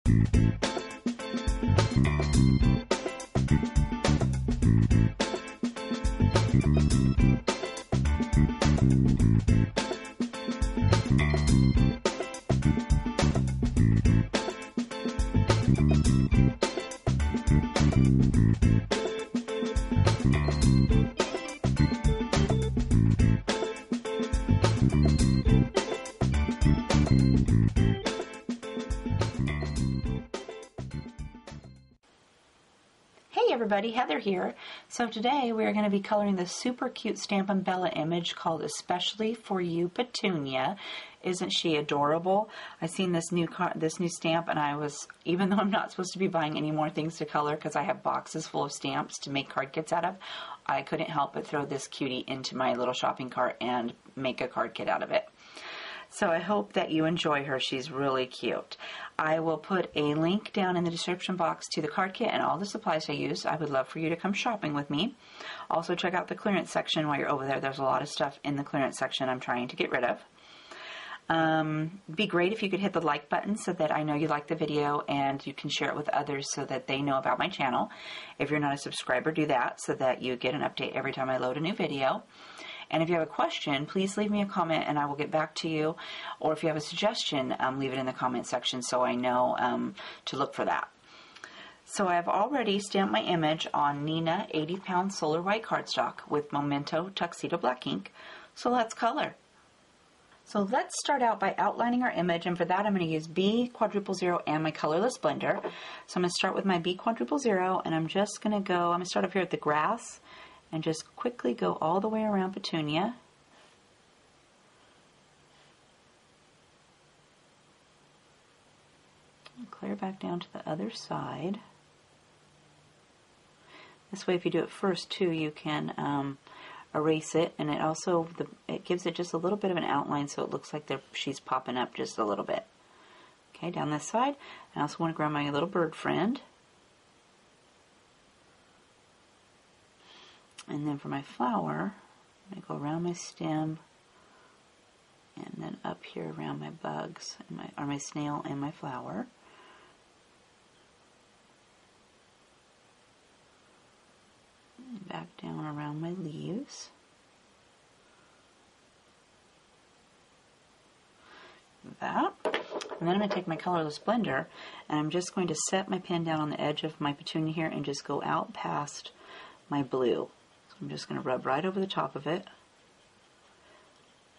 Hey everybody, Heather here. So today we are going to be coloring this super cute Stampin' Bella image called Especially for You Petunia. Isn't she adorable? I seen this new stamp, and I was, even though I'm not supposed to be buying any more things to color because I have boxes full of stamps to make card kits out of, I couldn't help but throw this cutie into my little shopping cart and make a card kit out of it. So I hope that you enjoy her. She's really cute. I will put a link down in the description box to the card kit and all the supplies I used. I would love for you to come shopping with me. Also check out the clearance section while you're over there. There's a lot of stuff in the clearance section I'm trying to get rid of. Be great if you could hit the like button so that I know you like the video and you can share it with others so that they know about my channel. If you're not a subscriber, do that so that you get an update every time I load a new video. And if you have a question, please leave me a comment and I will get back to you. Or if you have a suggestion, leave it in the comment section so I know to look for that. So I have already stamped my image on Neenah 80-pound Solar White cardstock with Memento Tuxedo Black ink. So let's color. So let's start out by outlining our image, and for that I'm going to use B*0 and my colorless blender. So I'm going to start with my B*0, and I'm just going to start up here at the grass and just quickly go all the way around Petunia. And clear back down to the other side. This way, if you do it first too, you can erase it, and it gives it just a little bit of an outline so it looks like she's popping up just a little bit. Okay, down this side. I also want to grab my little bird friend. And then for my flower, I'm going to go around my stem and then up here around my bugs, and my snail and my flower. And back down around my leaves. That. And then I'm going to take my colorless blender and I'm just going to set my pen down on the edge of my petunia here and just go out past my blue. So I'm just going to rub right over the top of it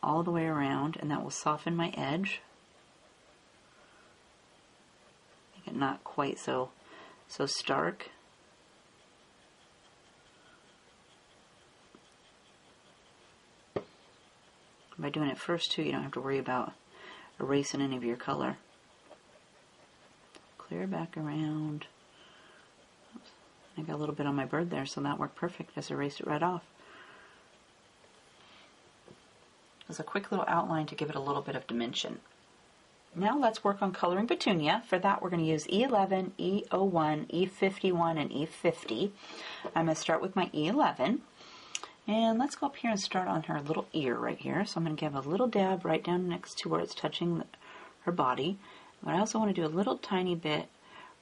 all the way around, and that will soften my edge. Make it not quite so stark. By doing it first too, you don't have to worry about erasing any of your color. Clear back around. Oops. I got a little bit on my bird there, so that worked perfect. Just erased it right off. There's a quick little outline to give it a little bit of dimension. Now let's work on coloring Petunia. For that we're going to use E11, E01, E51, and E50. I'm going to start with my E11. And let's go up here and start on her little ear right here. So I'm going to give a little dab right down next to where it's touching her body. But I also want to do a little tiny bit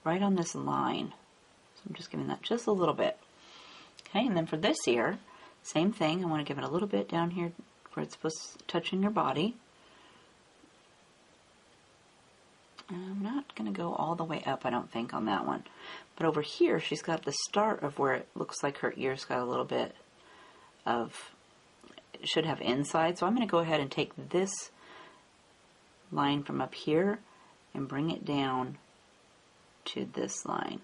right on this line. So I'm just giving that just a little bit. Okay, and then for this ear, same thing. I want to give it a little bit down here where it's supposed to touching your body. I'm not going to go all the way up, I don't think, on that one. But over here, she's got the start of where it looks like her ear's got a little bit of, it should have inside. So I'm going to go ahead and take this line from up here and bring it down to this line.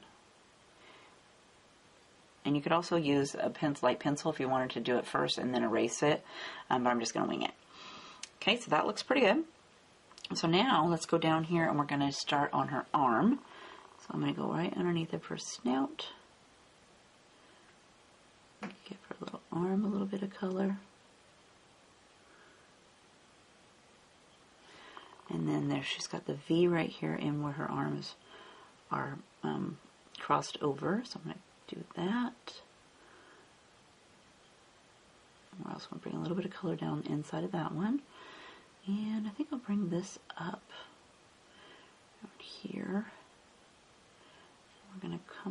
And you could also use a light pencil if you wanted to do it first and then erase it, but I'm just going to wing it. Okay, so that looks pretty good. So now let's go down here and we're going to start on her arm. So I'm going to go right underneath of her snout. Give her little arm a little bit of color. And then there, she's got the V right here in where her arms are crossed over. So I'm going to do that. We're also going to bring a little bit of color down the inside of that one. And I think I'll bring this up here.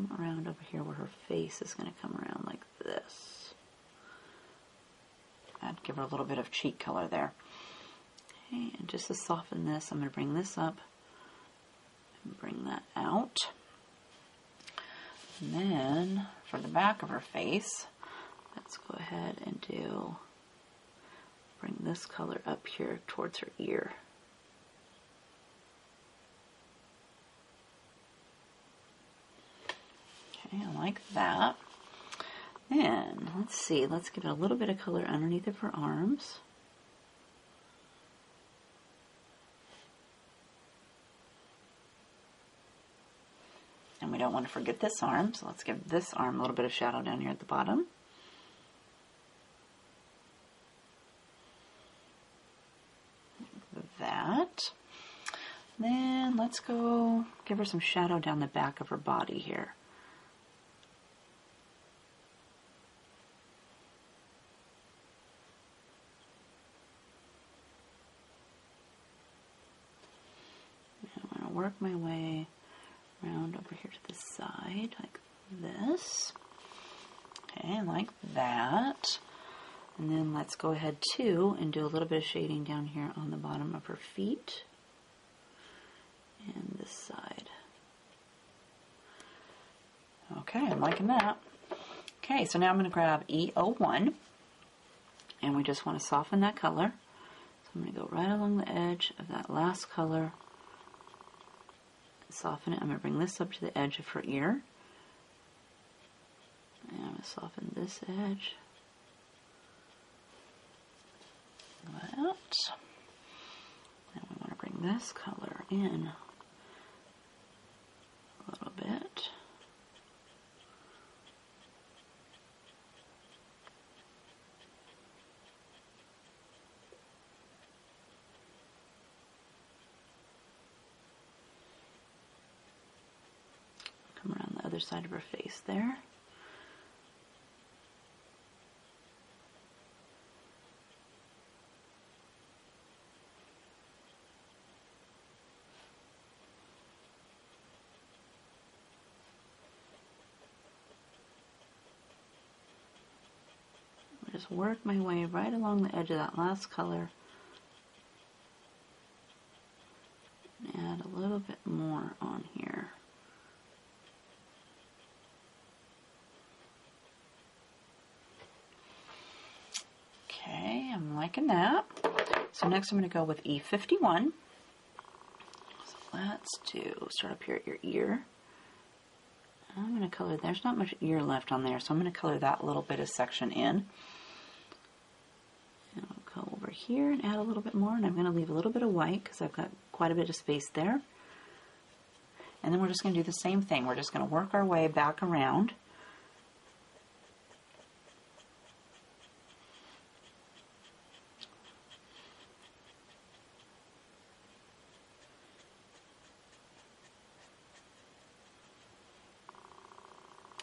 come around over here where her face is going to come around like this. I'd give her a little bit of cheek color there. Okay, and just to soften this, I'm going to bring this up and bring that out. And then for the back of her face, let's go ahead and bring this color up here towards her ear. Okay, I like that. Then, let's see, let's give it a little bit of color underneath of her arms. And we don't want to forget this arm, so let's give this arm a little bit of shadow down here at the bottom. That. Then let's go give her some shadow down the back of her body here. I'm going to work my way around over here to the side like this. Okay, like that. And then let's go ahead too and do a little bit of shading down here on the bottom of her feet and this side. Okay, I'm liking that. Okay, so now I'm going to grab E01 and we just want to soften that color. So I'm going to go right along the edge of that last color and soften it. I'm going to bring this up to the edge of her ear. And I'm going to soften this edge. That. And we want to bring this color in a little bit. Come around the other side of her face there. Just work my way right along the edge of that last color and add a little bit more on here. Okay, I'm liking that. So next I'm going to go with E51. So let's start up here at your ear. I'm going to color, there's not much ear left on there, so I'm going to color that little bit of section in. And I'll go over here and add a little bit more, and I'm going to leave a little bit of white because I've got quite a bit of space there. And then we're just going to do the same thing. We're just going to work our way back around.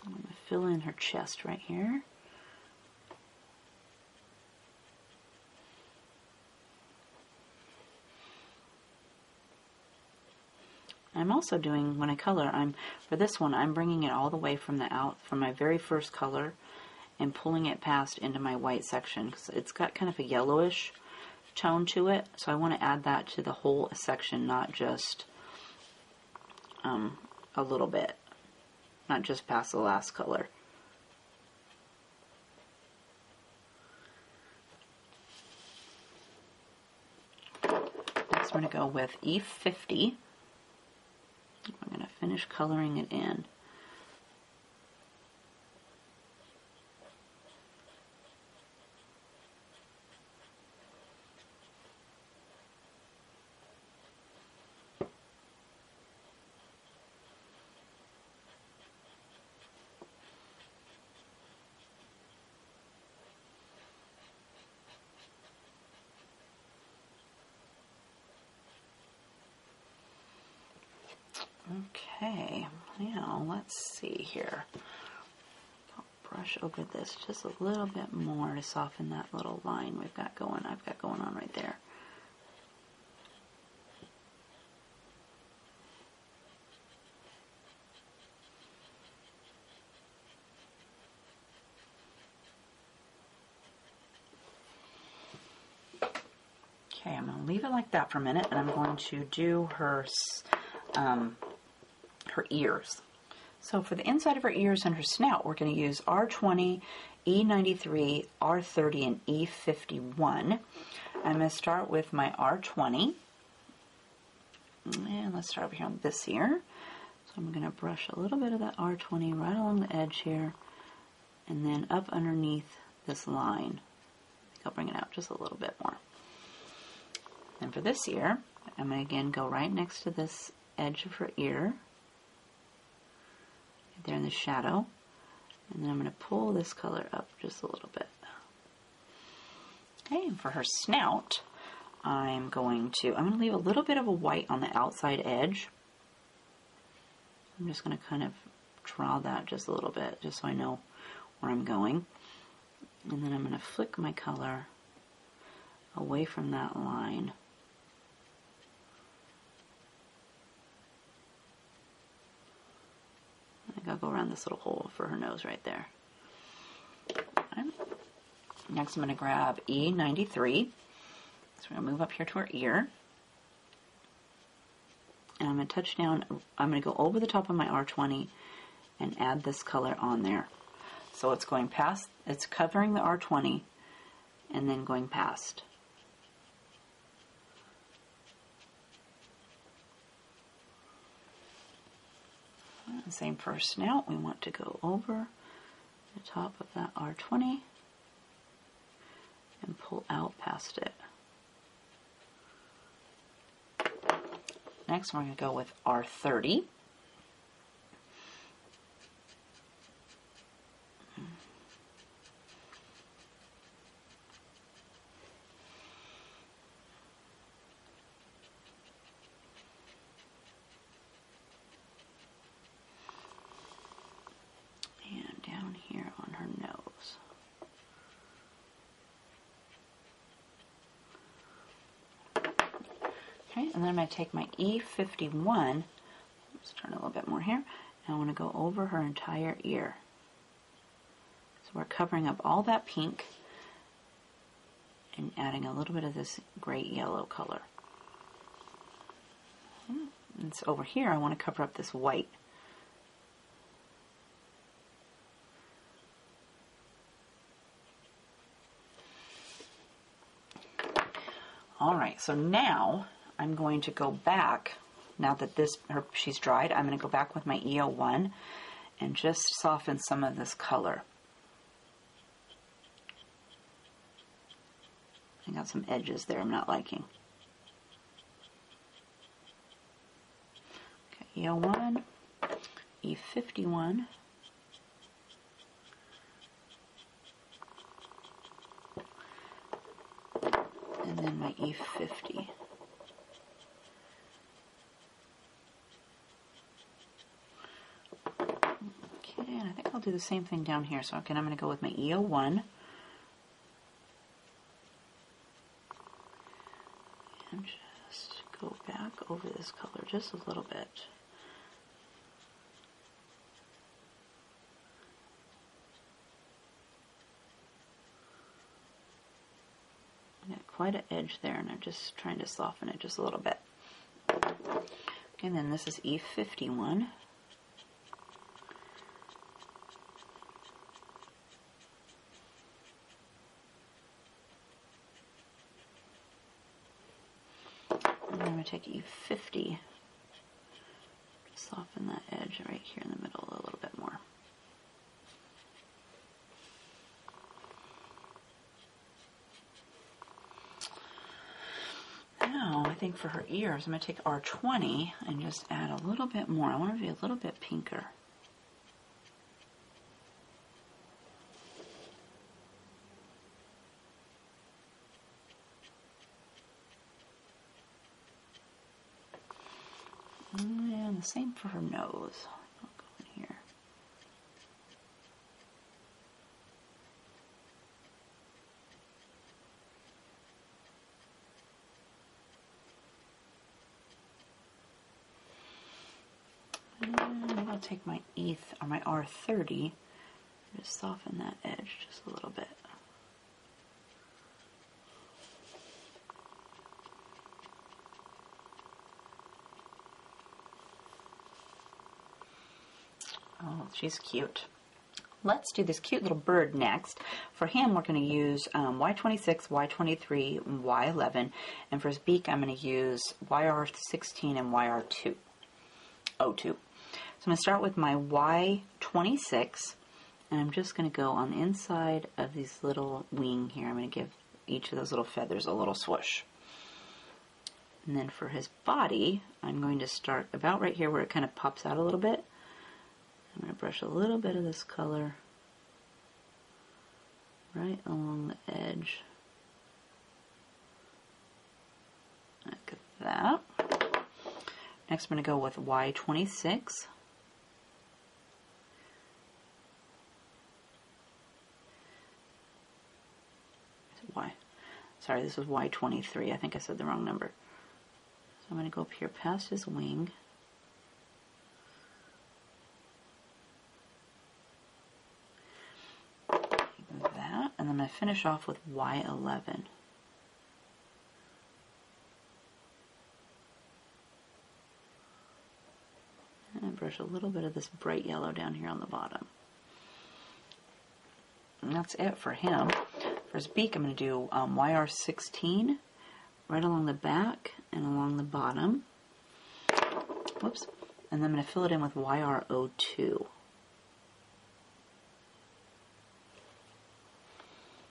I'm going to fill in her chest right here. I'm also doing, when I color, for this one, I'm bringing it all the way from my very first color and pulling it past into my white section because it's got kind of a yellowish tone to it. So I want to add that to the whole section, not just a little bit, not just past the last color. Next, we're going to go with E50. I'm going to finish coloring it in. Okay, now let's see here. I'll brush over this just a little bit more to soften that little line I've got going on right there. leave it like that for a minute, and I'm going to do her ears. So for the inside of her ears and her snout, we're going to use R20, E93, R30, and E51. I'm going to start with my R20. And let's start over here on this ear. So I'm going to brush a little bit of that R20 right along the edge here, and then up underneath this line. I think I'll bring it out just a little bit more. And for this ear, I'm going to again go right next to this edge of her ear, there in the shadow, and then I'm going to pull this color up just a little bit. Okay, and for her snout, I'm going to leave a little bit of a white on the outside edge. I'm just going to kind of draw that just a little bit, just so I know where I'm going. And then I'm going to flick my color away from that line. I think I'll go around this little hole for her nose right there. Okay. Next I'm going to grab E93. So we're going to move up here to her ear. And I'm going to touch down, I'm going to go over the top of my R20 and add this color on there. So it's going past, it's covering the R20 and then going past. And same for her snout, we want to go over the top of that R20 and pull out past it. Next, we're going to go with R30. And down here on her nose. Okay, and then I'm going to take my E51, let's turn a little bit more here, and I want to go over her entire ear. So we're covering up all that pink and adding a little bit of this great yellow color. And so over here I want to cover up this white. Alright, so now I'm going to go back, now that she's dried, I'm going to go back with my E01 and just soften some of this color. I got some edges there I'm not liking. Okay, E01, E51. And then my E50. Okay, and I think I'll do the same thing down here. So again, I'm going to go with my E01. And just go back over this color just a little bit. I got quite an edge there, and I'm just trying to soften it just a little bit. Okay, and then this is E51. And I'm going to take E50, soften that edge right here in the middle a little bit more. Now, I think for her ears, I'm going to take R20 and just add a little bit more. I want to be a little bit pinker. And the same for her nose. I'll go in here. And maybe I'll take my my R30, just soften that edge just a little bit. Oh, she's cute. Let's do this cute little bird next. For him, we're going to use Y26, Y23, and Y11. And for his beak, I'm going to use YR16 and YR2. O2. So I'm going to start with my Y26. And I'm just going to go on the inside of these little wing here. I'm going to give each of those little feathers a little swoosh. And then for his body, I'm going to start about right here where it kind of pops out a little bit. I'm going to brush a little bit of this color right along the edge. Look at that. Next I'm going to go with Y26. Sorry, this is Y23. I think I said the wrong number. So I'm going to go up here past his wing. That, and I'm going to finish off with Y11. And brush a little bit of this bright yellow down here on the bottom. And that's it for him. For his beak, I'm going to do YR16 right along the back and along the bottom. Whoops. And then I'm going to fill it in with YR02.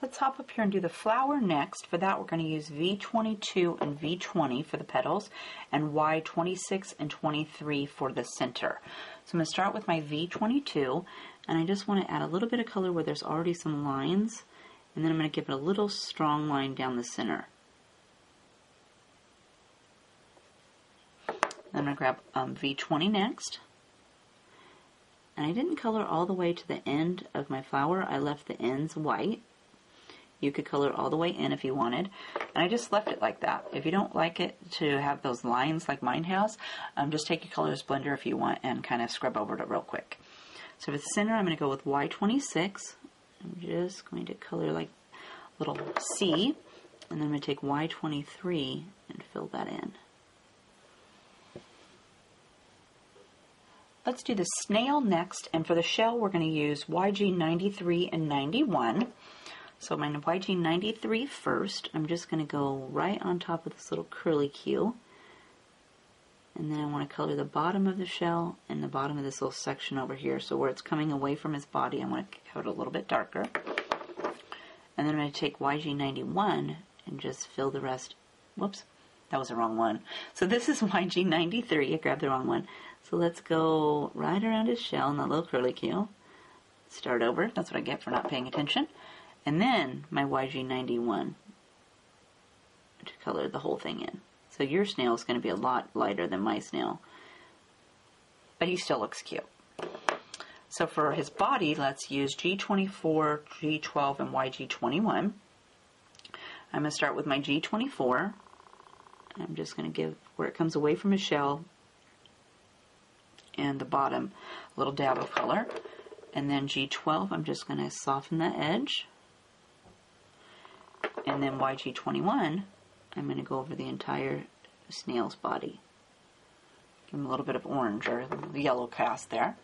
Let's hop up here and do the flower next. For that, we're going to use V22 and V20 for the petals and Y26 and 23 for the center. So I'm going to start with my V22, and I just want to add a little bit of color where there's already some lines. And then I'm going to give it a little strong line down the center. Then I'm going to grab V20 next. And I didn't color all the way to the end of my flower. I left the ends white. You could color all the way in if you wanted. And I just left it like that. If you don't like it to have those lines like mine has, just take your colors blender if you want and kind of scrub over it real quick. So for the center, I'm going to go with Y26. I'm just going to color like a little C, and then I'm going to take Y23 and fill that in. Let's do the snail next, and for the shell we're going to use YG93 and 91. So my YG93 first, I'm just going to go right on top of this little curly Q, and then I want to color the bottom of the shell and the bottom of this little section over here. So where it's coming away from his body, I want to color it a little bit darker. And then I'm going to take YG91 and just fill the rest. Whoops, that was the wrong one. So this is YG93. I grabbed the wrong one. So let's go right around his shell in that little curly Q. Start over. That's what I get for not paying attention. And then my YG91 to color the whole thing in. So your snail is going to be a lot lighter than my snail, but he still looks cute. So for his body, let's use G24, G12, and YG21. I'm going to start with my G24. I'm just going to give where it comes away from his shell and the bottom a little dab of color. And then G12, I'm just going to soften that edge. And then YG21, I'm going to go over the entire snail's body. Give him a little bit of orange or yellow cast there.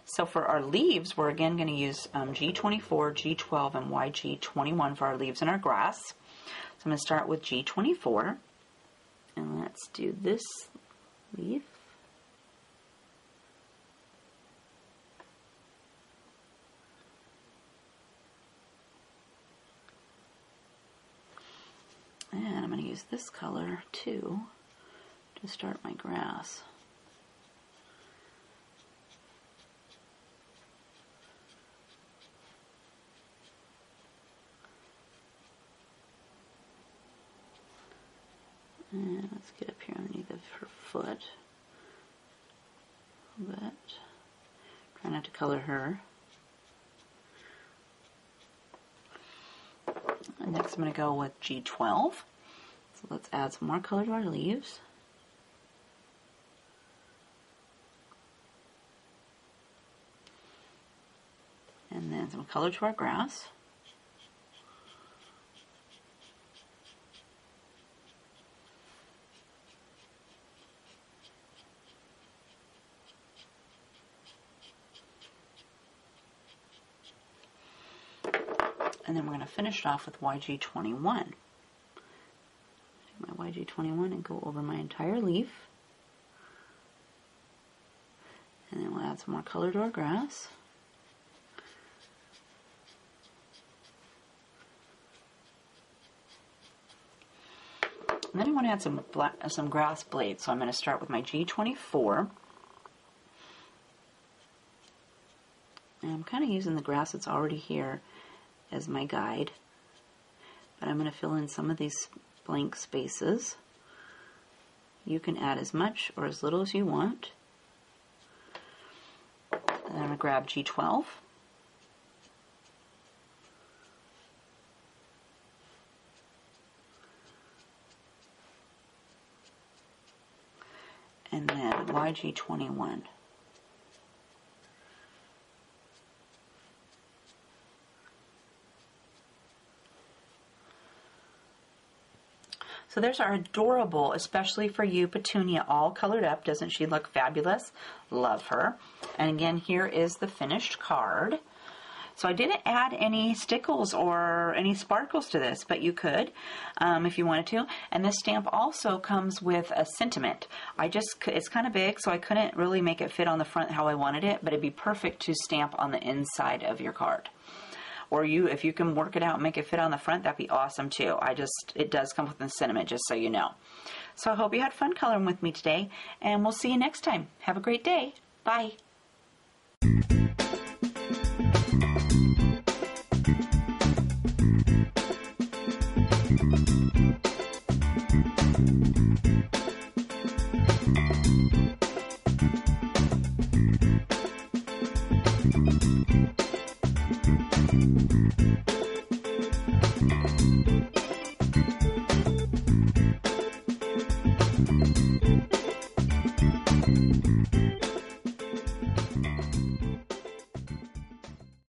So for our leaves, we're again going to use G24, G12, and YG21 for our leaves and our grass. So I'm going to start with G24. And let's do this leaf. And I'm going to use this color too to start my grass. And let's get up here underneath of her foot a little bit. Try not to color her. And next I'm going to go with G12. So let's add some more color to our leaves. And then some color to our grass. And then we're going to finish it off with YG21. Take my YG21 and go over my entire leaf. And then we'll add some more color to our grass. And then I want to add some grass blades. So I'm going to start with my G24. And I'm kind of using the grass that's already here as my guide. But I'm going to fill in some of these blank spaces. You can add as much or as little as you want. And I'm going to grab G12. And then YG21. So there's our adorable, especially for you, Petunia, all colored up. Doesn't she look fabulous? Love her. And again, here is the finished card. So I didn't add any stickles or any sparkles to this, but you could if you wanted to. And this stamp also comes with a sentiment. It's kind of big, so I couldn't really make it fit on the front how I wanted it, but it'd be perfect to stamp on the inside of your card. Or if you can work it out and make it fit on the front, that'd be awesome too. It does come with a sentiment, just so you know. So I hope you had fun coloring with me today, and we'll see you next time. Have a great day. Bye.